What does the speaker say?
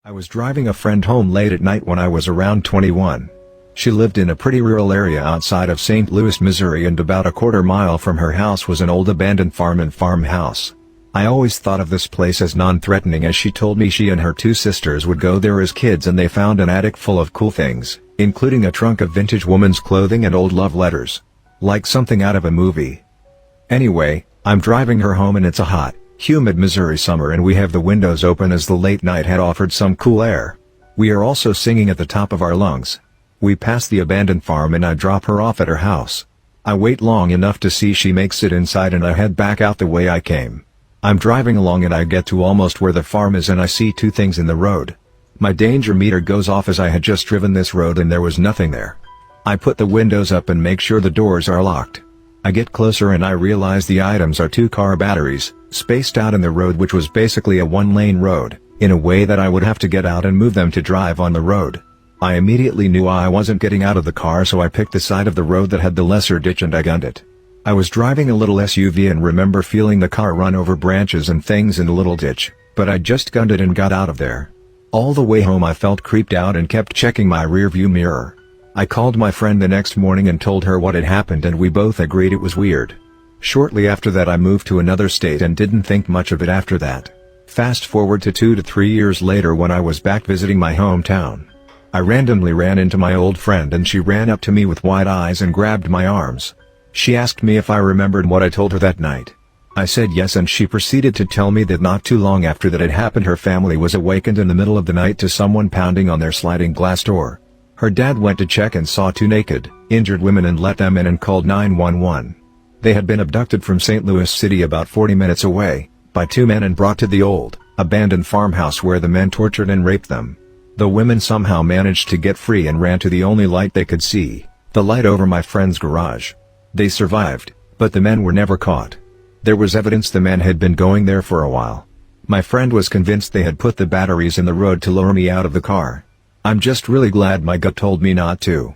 I was driving a friend home late at night when I was around 21. She lived in a pretty rural area outside of St. Louis, Missouri, and about a quarter-mile from her house was an old abandoned farm and farmhouse. I always thought of this place as non-threatening, as she told me she and her two sisters would go there as kids and they found an attic full of cool things, including a trunk of vintage women's clothing and old love letters. Like something out of a movie. Anyway, I'm driving her home and it's a hot, humid Missouri summer and we have the windows open as the late night had offered some cool air. We are also singing at the top of our lungs. We pass the abandoned farm and I drop her off at her house. I wait long enough to see she makes it inside and I head back out the way I came. I'm driving along and I get to almost where the farm is and I see two things in the road. My danger meter goes off as I had just driven this road and there was nothing there. I put the windows up and make sure the doors are locked. I get closer and I realize the items are two car batteries, spaced out in the road, which was basically a one-lane road, in a way that I would have to get out and move them to drive on the road. I immediately knew I wasn't getting out of the car, so I picked the side of the road that had the lesser ditch and I gunned it. I was driving a little SUV and remember feeling the car run over branches and things in the little ditch, but I just gunned it and got out of there. All the way home I felt creeped out and kept checking my rearview mirror. I called my friend the next morning and told her what had happened and we both agreed it was weird. Shortly after that I moved to another state and didn't think much of it after that. Fast forward to 2 to 3 years later when I was back visiting my hometown. I randomly ran into my old friend and she ran up to me with wide eyes and grabbed my arms. She asked me if I remembered what I told her that night. I said yes, and she proceeded to tell me that not too long after that had happened her family was awakened in the middle of the night to someone pounding on their sliding glass door. Her dad went to check and saw two naked, injured women and let them in and called 911. They had been abducted from St. Louis City about 40 minutes away, by two men and brought to the old, abandoned farmhouse where the men tortured and raped them. The women somehow managed to get free and ran to the only light they could see, the light over my friend's garage. They survived, but the men were never caught. There was evidence the men had been going there for a while. My friend was convinced they had put the batteries in the road to lure me out of the car. I'm just really glad my gut told me not to.